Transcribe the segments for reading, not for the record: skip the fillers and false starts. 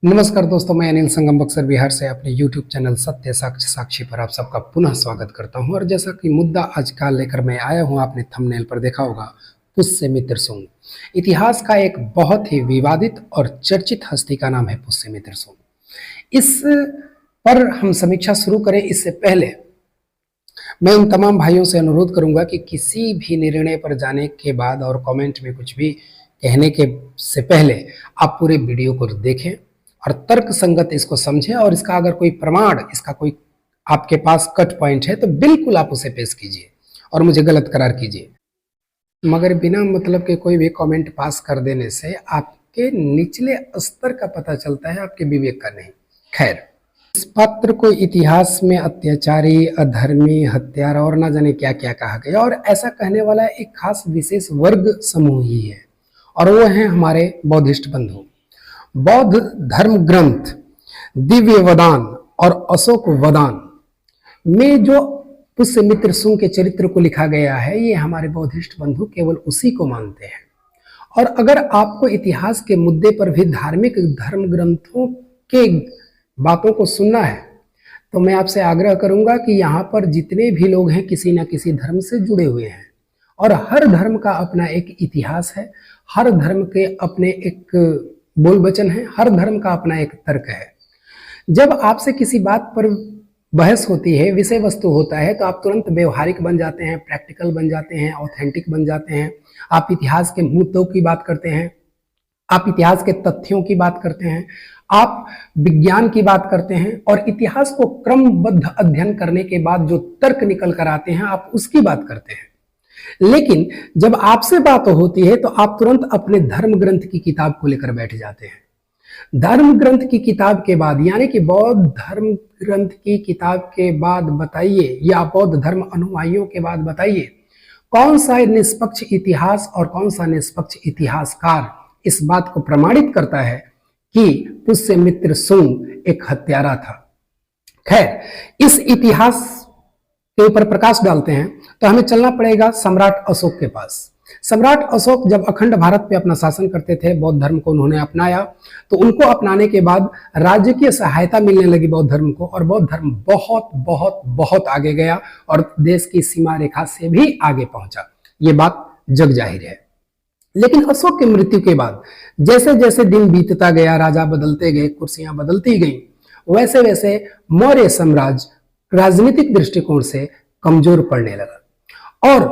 नमस्कार दोस्तों, मैं अनिल संगम बक्सर बिहार से अपने YouTube चैनल सत्य साक्ष्य साक्षी पर आप सबका पुनः स्वागत करता हूं। और जैसा कि मुद्दा आज का लेकर मैं आया हूं, आपने थंबनेल पर देखा होगा, पुष्यमित्र सुंग। इतिहास का एक बहुत ही विवादित और चर्चित हस्ती का नाम है पुष्यमित्र सुंग। इस पर हम समीक्षा शुरू करें इससे पहले मैं उन तमाम भाइयों से अनुरोध करूंगा कि किसी भी निर्णय पर जाने के बाद और कमेंट में कुछ भी कहने के से पहले आप पूरे वीडियो को देखें और तर्क संगत इसको समझें, और इसका अगर कोई प्रमाण, इसका कोई आपके पास कट पॉइंट है तो बिल्कुल आप उसे पेश कीजिए और मुझे गलत करार कीजिए। मगर बिना मतलब के कोई भी कमेंट पास कर देने से आपके निचले स्तर का पता चलता है, आपके विवेक का नहीं। खैर, इस पात्र को इतिहास में अत्याचारी, अधर्मी, हत्यारा और ना जाने क्या क्या कहा गया, और ऐसा कहने वाला एक खास विशेष वर्ग समूह ही है, और वो है हमारे बौद्धिस्ट बंधु। बौद्ध धर्म ग्रंथ दिव्य वदान और अशोक वदान में जो पुष्यमित्र सुंग के चरित्र को लिखा गया है, ये हमारे बौद्धिस्ट बंधु केवल उसी को मानते हैं। और अगर आपको इतिहास के मुद्दे पर भी धार्मिक धर्म ग्रंथों के बातों को सुनना है तो मैं आपसे आग्रह करूंगा कि यहाँ पर जितने भी लोग हैं किसी न किसी धर्म से जुड़े हुए हैं, और हर धर्म का अपना एक इतिहास है, हर धर्म के अपने एक बोल वचन है, हर धर्म का अपना एक तर्क है। जब आपसे किसी बात पर बहस होती है, विषय वस्तु होता है, तो आप तुरंत व्यवहारिक बन जाते हैं, प्रैक्टिकल बन जाते हैं, ऑथेंटिक बन जाते हैं। आप इतिहास के मुद्दों की बात करते हैं, आप इतिहास के तथ्यों की बात करते हैं, आप विज्ञान की बात करते हैं, और इतिहास को क्रमबद्ध अध्ययन करने के बाद जो तर्क निकल कर आते हैं आप उसकी बात करते हैं। लेकिन जब आपसे बात होती है तो आप तुरंत अपने धर्म ग्रंथ की किताब को लेकर बैठ जाते हैं। धर्म ग्रंथ की किताब के बाद, यानी कि बौद्ध धर्म ग्रंथ की किताब के बाद बताइए, या बौद्ध धर्म अनुयायियों के बाद बताइए, कौन सा निष्पक्ष इतिहास और कौन सा निष्पक्ष इतिहासकार इस बात को प्रमाणित करता है कि पुष्यमित्र सुंग एक हत्यारा था। खैर, इस इतिहास के ऊपर प्रकाश डालते हैं तो हमें चलना पड़ेगा सम्राट अशोक के पास। सम्राट अशोक जब अखंड भारत पे अपना शासन करते थे, बौद्ध धर्म को उन्होंने अपनाया, तो उनको अपनाने के बाद राज्य की सहायता मिलने लगी बौद्ध धर्म को, और बौद्ध धर्म बहुत बहुत बहुत आगे गया और देश की सीमा रेखा से भी आगे पहुंचा। ये बात जग जाहिर है। लेकिन अशोक की मृत्यु के बाद जैसे जैसे दिन बीतता गया, राजा बदलते गए, कुर्सियां बदलती गई, वैसे वैसे मौर्य साम्राज्य राजनीतिक दृष्टिकोण से कमजोर पड़ने लगा, और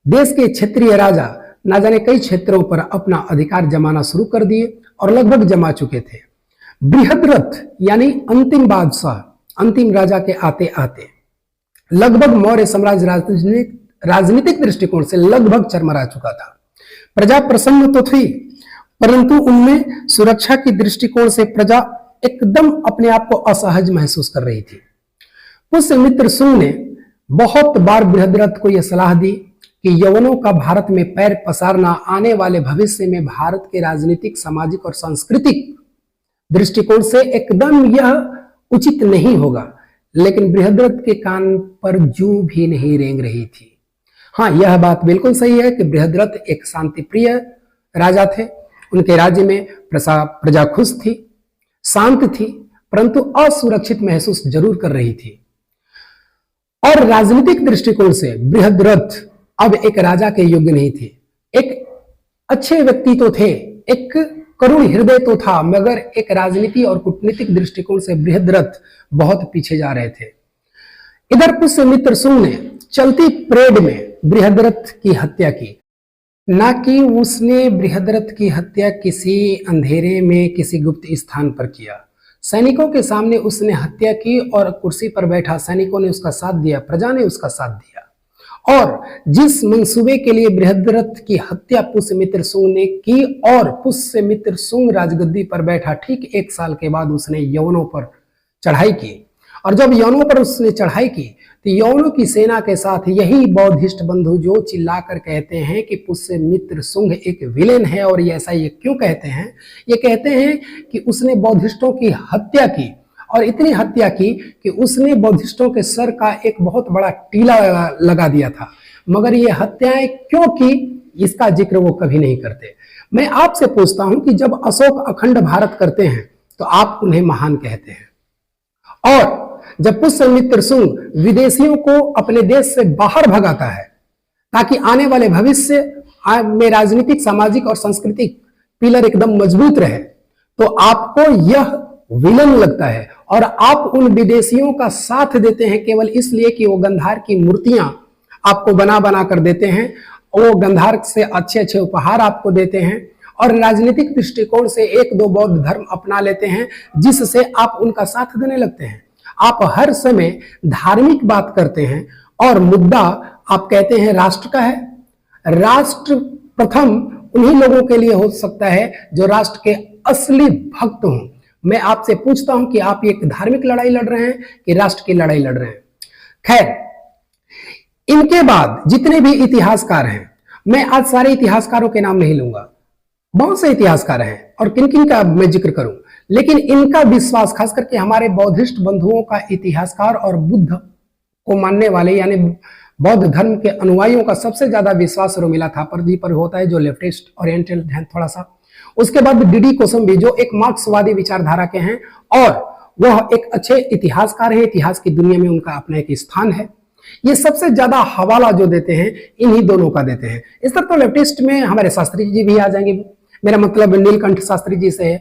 देश के क्षेत्रीय राजा ना जाने कई क्षेत्रों पर अपना अधिकार जमाना शुरू कर दिए, और लगभग जमा चुके थे। बृहद्रथ यानी अंतिम बादशाह, अंतिम राजा के आते आते लगभग मौर्य साम्राज्य राजनीतिक दृष्टिकोण से लगभग चरमरा चुका था। प्रजा प्रसन्न तो थी, परंतु उनमें सुरक्षा की दृष्टिकोण से प्रजा एकदम अपने आप को असहज महसूस कर रही थी। पुष्यमित्र सुंग ने बहुत बार बृहद्रथ को यह सलाह दी कि यवनों का भारत में पैर पसारना आने वाले भविष्य में भारत के राजनीतिक, सामाजिक और सांस्कृतिक दृष्टिकोण से एकदम यह उचित नहीं होगा। लेकिन बृहद्रथ के कान पर जू भी नहीं रेंग रही थी। हाँ, यह बात बिल्कुल सही है कि बृहद्रथ एक शांतिप्रिय राजा थे। उनके राज्य में प्रजा खुश थी, शांत थी, परंतु असुरक्षित महसूस जरूर कर रही थी। और राजनीतिक दृष्टिकोण से बृहद्रथ अब एक राजा के योग्य नहीं थे। एक अच्छे व्यक्ति तो थे, एक करुण हृदय तो था, मगर एक राजनीति और कूटनीतिक दृष्टिकोण से बृहद्रथ बहुत पीछे जा रहे थे। इधर पुष्यमित्र सुंग ने चलती परेड में बृहद्रथ की हत्या की। ना कि उसने बृहद्रथ की हत्या किसी अंधेरे में किसी गुप्त स्थान पर किया। सैनिकों के सामने उसने हत्या की, और कुर्सी पर बैठा सैनिकों ने उसका साथ दिया, प्रजा ने उसका साथ दिया। और जिस मंसूबे के लिए बृहद्रथ की हत्या पुष्यमित्र सुंग ने की, और पुष्यमित्र सुंग राजगद्दी पर बैठा ठीक 1 साल के बाद उसने यवनों पर चढ़ाई की। और जब यवनों पर उसने चढ़ाई की तो यवनों की सेना के साथ यही बौद्धिस्ट बंधु जो चिल्लाकर कहते हैं कि पुष्यमित्र सुंग एक विलेन है, और ऐसा ये क्यों कहते हैं? ये कहते हैं कि उसने बौद्धिस्टों की हत्या की, और इतनी हत्या की कि उसने बौद्धिस्टों के सर का एक बहुत बड़ा टीला लगा दिया था। मगर ये हत्याएं क्यों की, इसका जिक्र वो कभी नहीं करते। मैं आपसे पूछता हूं कि जब अशोक अखंड भारत करते हैं तो आप उन्हें महान कहते हैं। और जब पुष्यमित्र शुंग विदेशियों को अपने देश से बाहर भगाता है ताकि आने वाले भविष्य में राजनीतिक, सामाजिक और सांस्कृतिक पिलर एकदम मजबूत रहे, तो आपको यह विलन लगता है और आप उन विदेशियों का साथ देते हैं केवल इसलिए कि वो गंधार की मूर्तियां आपको बना बना कर देते हैं, वो गंधार से अच्छे अच्छे उपहार आपको देते हैं और राजनीतिक दृष्टिकोण से एक दो बौद्ध धर्म अपना लेते हैं, जिससे आप उनका साथ देने लगते हैं। आप हर समय धार्मिक बात करते हैं और मुद्दा आप कहते हैं राष्ट्र का है। राष्ट्र प्रथम उन्हीं लोगों के लिए हो सकता है जो राष्ट्र के असली भक्त हों। मैं आपसे पूछता हूं कि आप एक धार्मिक लड़ाई लड़ रहे हैं कि राष्ट्र की लड़ाई लड़ रहे हैं? खैर, इनके बाद जितने भी इतिहासकार हैं, मैं आज सारे इतिहासकारों के नाम नहीं लूंगा, बहुत से इतिहासकार हैं और किन किन का मैं जिक्र करूं, लेकिन इनका विश्वास, खास करके हमारे बौद्धिस्ट बंधुओं का इतिहासकार और बुद्ध को मानने वाले यानी बौद्ध धर्म के अनुयायियों का सबसे ज्यादा विश्वास रोमिला थापर जी पर होता है, जो लेफ्टिस्ट ओरिएंटल हैं थोड़ा सा। उसके बाद डीडी कोसंबी जो एक मार्क्सवादी विचारधारा के हैं और वह एक अच्छे इतिहासकार हैं, इतिहास की दुनिया में उनका अपना एक स्थान है। ये सबसे ज्यादा हवाला जो देते हैं इन्हीं दोनों का देते हैं। इस तरह तो लेफ्टिस्ट में हमारे शास्त्री जी भी आ जाएंगे, मेरा मतलब नीलकंठ शास्त्री जी से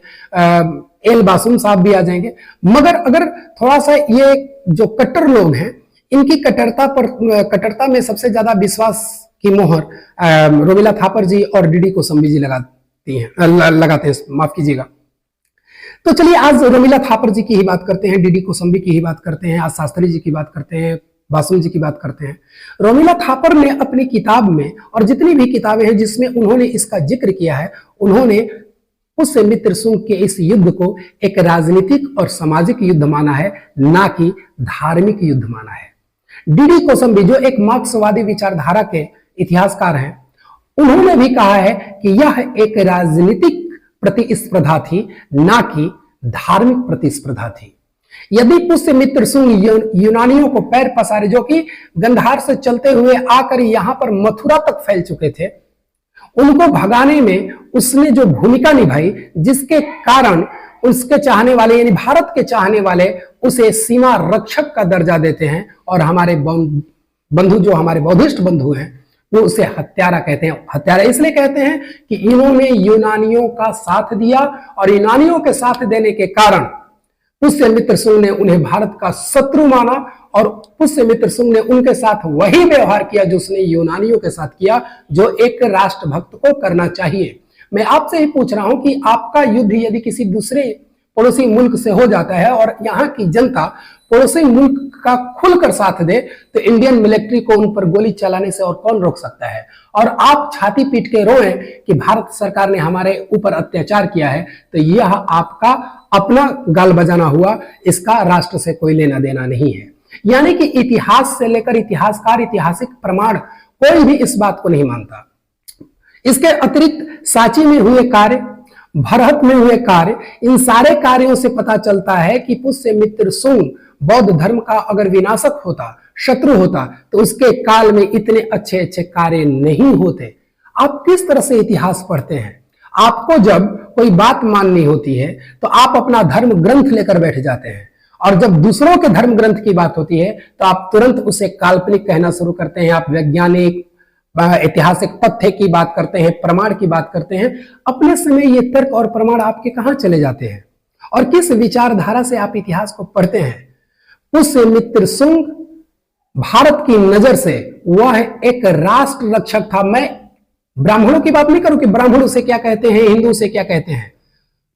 एल बासुम साहब भी आ जाएंगे। मगर अगर थोड़ा सा ये जो कट्टर लोग हैं, इनकी कट्टरता में सबसे ज्यादा विश्वास की मोहर रोमिला थापर जी और डीडी कोसंबी जी लगाते हैं, माफ कीजिएगा। तो चलिए आज रोमिला थापर जी की ही बात करते हैं, डीडी कोसंबी की ही बात करते हैं, आज शास्त्री जी की बात करते हैं, बासुम जी की बात करते हैं। रोमिला थापर ने अपनी किताब में और जितनी भी किताबें हैं जिसमें उन्होंने इसका जिक्र किया है, उन्होंने पुष्यमित्र शुंग के इस युद्ध को एक राजनीतिक और सामाजिक युद्ध माना है, ना कि धार्मिक युद्ध माना है। डीडी कोसंबी जो एक मार्क्सवादी विचारधारा के इतिहासकार हैं, उन्होंने भी कहा है कि यह एक राजनीतिक प्रतिस्पर्धा थी, ना कि धार्मिक प्रतिस्पर्धा थी। यदि पुष्यमित्र शुंग यूनानियों को पैर पसारे, जो कि गंधार से चलते हुए आकर यहां पर मथुरा तक फैल चुके थे, उनको भगाने में उसने जो भूमिका निभाई, जिसके कारण उसके चाहने वाले यानी भारत के चाहने वाले उसे सीमा रक्षक का दर्जा देते हैं और हमारे बंधु जो हमारे बौद्धिस्ट बंधु हैं वो उसे हत्यारा कहते हैं। हत्यारा इसलिए कहते हैं कि इन्होंने यूनानियों का साथ दिया और यूनानियों के साथ देने के कारण पुष्यमित्र शुंग ने उन्हें भारत का शत्रु माना और पुष्यमित्र शुंग ने उनके साथ वही व्यवहार किया जो उसने यूनानियों के साथ किया, जो एक राष्ट्रभक्त को करना चाहिए। मैं आपसे ही पूछ रहा हूं कि आपका युद्ध यदि किसी दूसरे पड़ोसी मुल्क से हो जाता है और यहाँ की जनता पड़ोसी मुल्क का खुलकर साथ दे, तो इंडियन मिलिट्री को उन पर गोली चलाने से और कौन रोक सकता है? और आप छाती पीट के रोएं कि भारत सरकार ने हमारे ऊपर अत्याचार किया है, तो यह आपका अपना गाल बजाना हुआ, इसका राष्ट्र से कोई लेना देना नहीं है। यानी कि इतिहास से लेकर इतिहासकार, ऐतिहासिक प्रमाण कोई भी इस बात को नहीं मानता। इसके अतिरिक्त सांची में हुए कार्य, भरहत में हुए कार्य, इन सारे कार्यों से पता चलता है कि पुष्यमित्र शुंग बौद्ध धर्म का अगर विनाशक होता, शत्रु होता, तो उसके काल में इतने अच्छे अच्छे कार्य नहीं होते। आप किस तरह से इतिहास पढ़ते हैं? आपको जब कोई बात माननी होती है तो आप अपना धर्म ग्रंथ लेकर बैठ जाते हैं, और जब दूसरों के धर्म ग्रंथ की बात होती है तो आप तुरंत उसे काल्पनिक कहना शुरू करते हैं। आप वैज्ञानिक, ऐतिहासिक तथ्य की बात करते हैं, प्रमाण की बात करते हैं। अपने समय ये तर्क और प्रमाण आपके कहां चले जाते हैं और किस विचारधारा से आप इतिहास को पढ़ते हैं? पुष्यमित्र शुंग भारत की नजर से वह एक राष्ट्र रक्षक था। मैं ब्राह्मणों की बात नहीं करूं कि ब्राह्मण उसे क्या कहते हैं, हिंदू उसे क्या कहते हैं,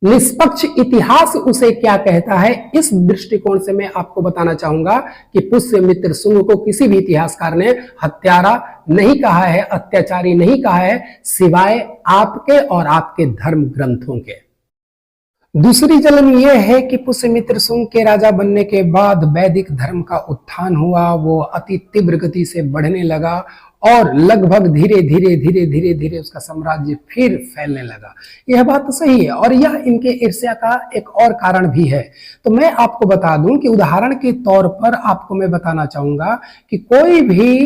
निष्पक्ष इतिहास उसे क्या कहता है, इस दृष्टिकोण से मैं आपको बताना चाहूंगा कि पुष्यमित्र शुंग को किसी भी इतिहासकार ने हत्यारा नहीं कहा है, अत्याचारी नहीं कहा है, सिवाय आपके और आपके धर्म ग्रंथों के। दूसरी जलन यह है कि पुष्यमित्र शुंग के राजा बनने के बाद वैदिक धर्म का उत्थान हुआ, वो अति तीव्र गति से बढ़ने लगा और लगभग धीरे धीरे धीरे धीरे धीरे उसका साम्राज्य फिर फैलने लगा। यह बात तो सही है और यह इनके ईर्ष्या का एक और कारण भी है। तो मैं आपको बता दूं कि उदाहरण के तौर पर आपको मैं बताना चाहूंगा कि कोई भी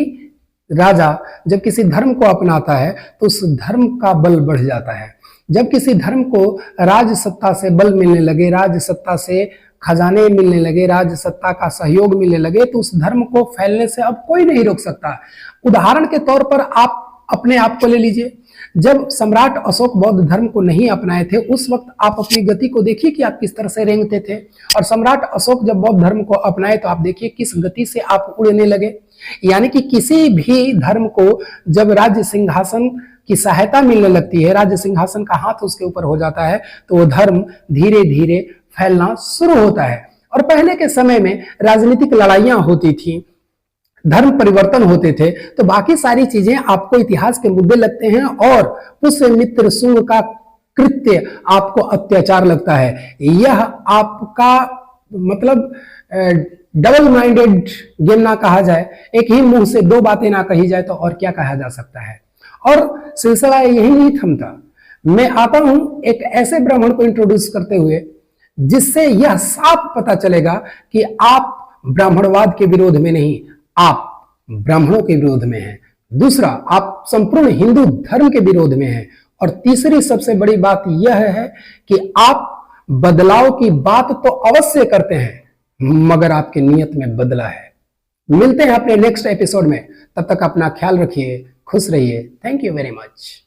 राजा जब किसी धर्म को अपनाता है तो उस धर्म का बल बढ़ जाता है। जब किसी धर्म को राज सत्ता से बल मिलने लगे, राज सत्ता से खजाने मिलने लगे, राज सत्ता का सहयोग मिलने लगे, तो उस धर्म को फैलने से अब कोई नहीं रोक सकता। उदाहरण के तौर पर आप अपने आप को ले लीजिए। जब सम्राट अशोक बौद्ध धर्म को नहीं अपनाए थे, उस वक्त आप अपनी गति को देखिए कि आप किस तरह से रेंगते थे, और सम्राट अशोक जब बौद्ध धर्म को अपनाए तो आप देखिए किस गति से आप उड़ने लगे। यानी कि किसी भी धर्म को जब राज्य सिंहासन की सहायता मिलने लगती है, राज्य सिंहासन का हाथ उसके ऊपर हो जाता है, तो वो धर्म धीरे धीरे फैलना शुरू होता है। और पहले के समय में राजनीतिक लड़ाइयां होती थी, धर्म परिवर्तन होते थे, तो बाकी सारी चीजें आपको इतिहास के मुद्दे लगते हैं और पुष्यमित्र शुंग का कृत्य आपको अत्याचार लगता है। यह आपका मतलब डबल माइंडेड गेम ना कहा जाए, एक ही मुंह से दो बातें ना कही जाए तो और क्या कहा जा सकता है। और सिलसिला यही नहीं थमता। मैं आता हूं एक ऐसे ब्राह्मण को इंट्रोड्यूस करते हुए जिससे यह साफ पता चलेगा कि आप ब्राह्मणवाद के विरोध में नहीं, आप ब्राह्मणों के विरोध में हैं। दूसरा, आप संपूर्ण हिंदू धर्म के विरोध में हैं। और तीसरी सबसे बड़ी बात यह है कि आप बदलाव की बात तो अवश्य करते हैं, मगर आपकी नीयत में बदला है। मिलते हैं अपने नेक्स्ट एपिसोड में, तब तक अपना ख्याल रखिए, खुश रहिए। Thank you very much.